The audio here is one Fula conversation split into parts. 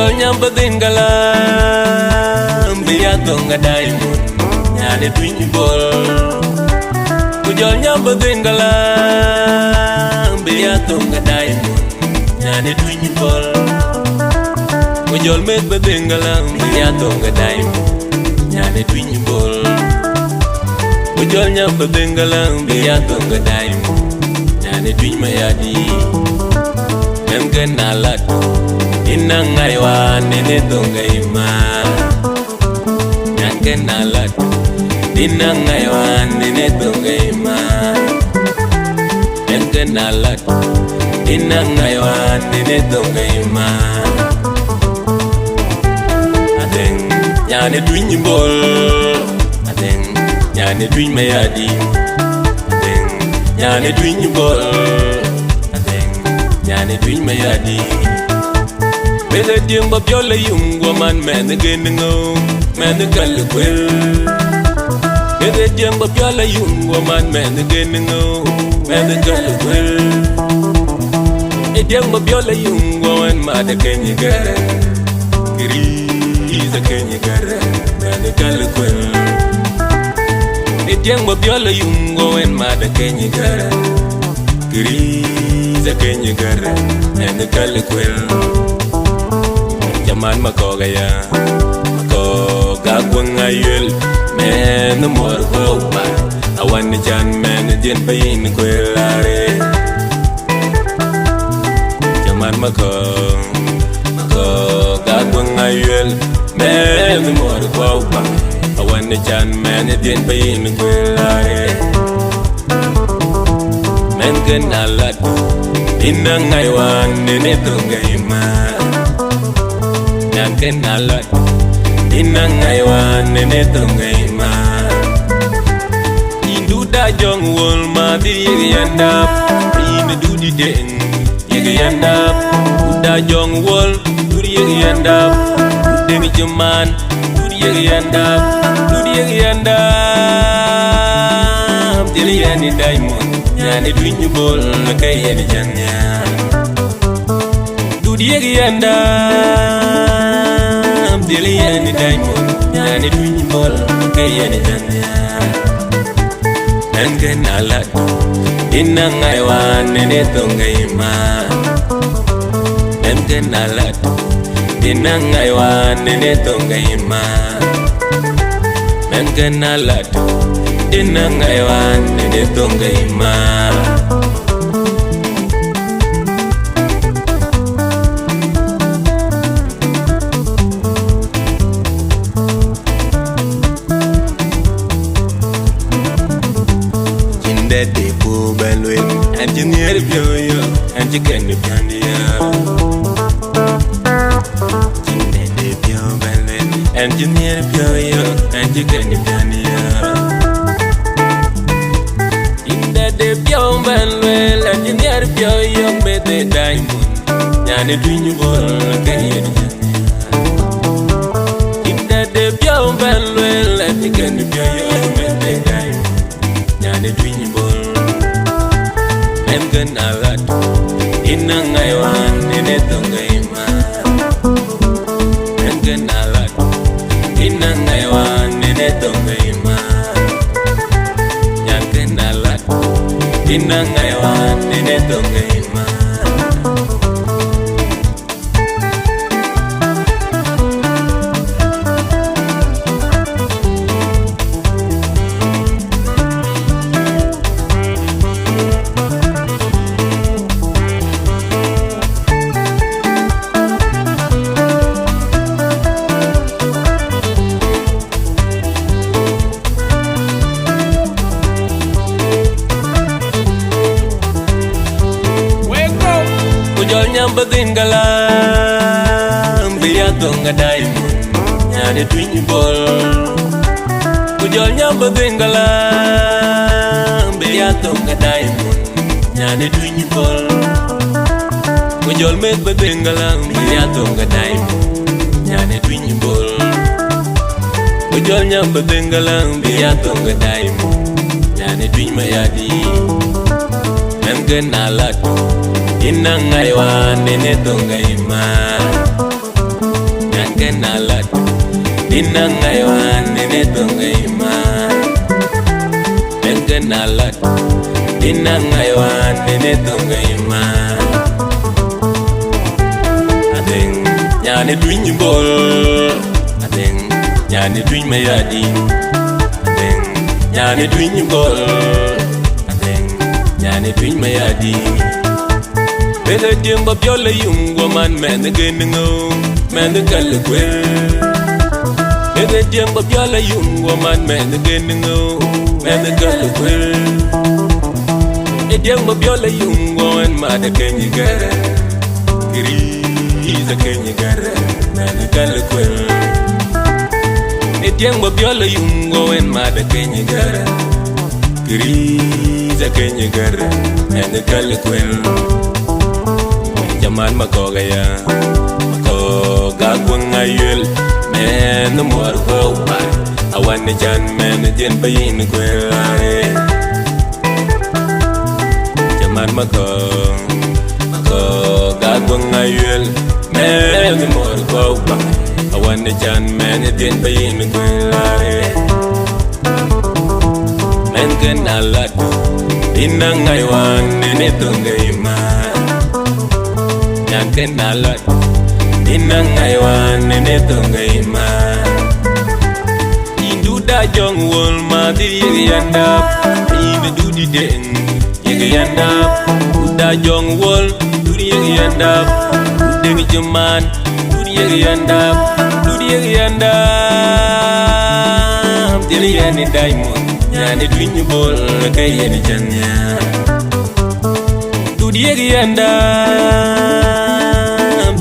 Kujol nyamba dingala Biya tonga diamond Nyane twin ball Kujol nyamba dingala Biya tonga diamond Nyane twin ball Kujol met badingala Biya tonga diamond Nyane twin ball Kujol nyamba dingala Biya tonga diamond Nyane twin mayardit Mengena latu Inang aywan nene tonga ima Mengena latu Inang aywan nene tonga ima Mengena latu Inang aywan nene tonga ima Adeng nyane twin bol Adeng nyane twin mayardit Adeng nyane twin bol Nyane twin mayardit Bele diem ba pyo le yung woman man again ngo man the gal kwel Bele diem ba pyo le yung woman man again ngo man the gal kwel E diem ba pyo le yung woman ma de kenye gara Kiri iza kenye gara man the gal kwel E diem ba pyo le yung woman ma de kenye gara Kiri Kenye gara and the color quill Yaman makogaya Makoga gwangayul Man the more hopa I want the jan man the jen payin quillare Yaman makoga gwangayul Man the more hopa I want the jan man the jen payin quillare Man can alatu Inang aywan nene tonga ima Nyanken alat Inang aywan nene tonga ima Indu da jong wol ma di yegi yandap Indu du di deng yegi yandap Uda jong wol du di yegi yandap Udeni jeman du di yegi yandap Du di yegi yandap Dili yani diamond Nyane twin ball kaya ni janya Dudi yegi yanda Dili yani diamond Nyane twin ball kaya ni janya Nangen alat Inang aywan nene tonga ima Nangen alat Inang aywan nene tonga ima Nangen alat Inang aywan nene tonga ima Jinda depo balwen Anjinir pyoyo Anjiken pyandiya Jinda depo balwen Anjinir pyoyo Anjiken pyandiya De pyo balwel engineer pyo young bete diamond Nyane twin bol kaya ni Inda de pyo balwel engineer pyo young bete diamond Nyane twin bol Mengen alat Inang aywan nene tonga ima Mengen alat Inang aywan nene tonga ima Nyanken alat Inang aywan nene tonga ima Nyamba dingala Biya tonga diamond Nyane twin ball Kujol nyamba dingala Biya tonga diamond Nyane twin ball Kujol met badingala Biya tonga diamond Nyane twin ball Kujol nyamba dingala Biya tonga diamond Nyane twin mayardit Mengena latu Inang aywan nene tonga ima Mengenalat Dinangaywan Ninetongayma Mengenalat Dinangaywan Ninetongayma Adeng Nyani twin bol Adeng Nyani twin mayardit Adeng Nyani twin bol Adeng Nyani twin mayardit Bele dimba biola yung woman man again no man the galquel. Bele dimba biola yung woman man again no man the galquel. E dimba biola yung woman man again you gara. Kiri is again you gara man the galquel. E dimba biola yung woman man again you gara. Kiri is again you gara man the galquel. Jaman makogaya makoga kwangayel men no more go by awan jan men jen bayin kwelare Jaman makoga kwangayel men no more go by awan jan men jen bayin kwelare Men kenalat inangaywan nenetongayma Nyan kenalat Dinangaywan Nenetongayma Indu da jong wol ma di yandap Indu du di den yandap Da jong wol du di yandap Deng jaman du di yandap Du di yandap Dili yani diamond Nyani twin bol kayeni janya Du di yandap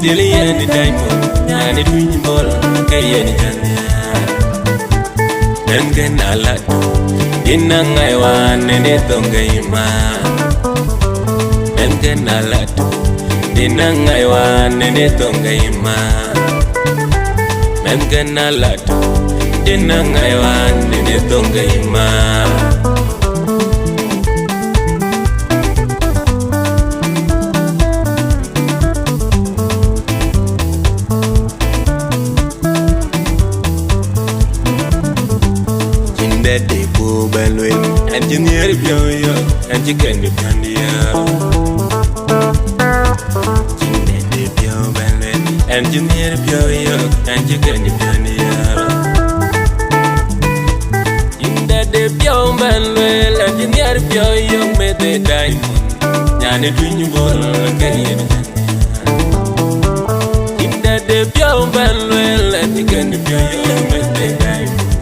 Dili yani diamond Nyani twin bol kayeni janya Mengenalat Dinangaywan Nenetongayma Mengenalat Dinangaywan Nenetongayma Mengenalat Dinangaywan Nenetongayma Daddy po balwin engineer yo and chicken with candia Daddy po balwin engineer yo and chicken with candia Daddy po balwin engineer yo me the diamond Nyani twin bol kayen Daddy po balwin and chicken with yo me the diamond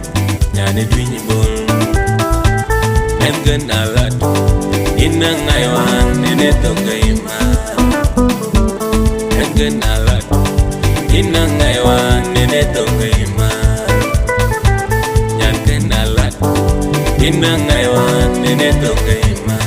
Nyani twin Mengenalat Dinangaywan Nenetongayma Mengenalat Dinangaywan Nenetongayma Nyan kenalat Dinangaywan Nenetongayma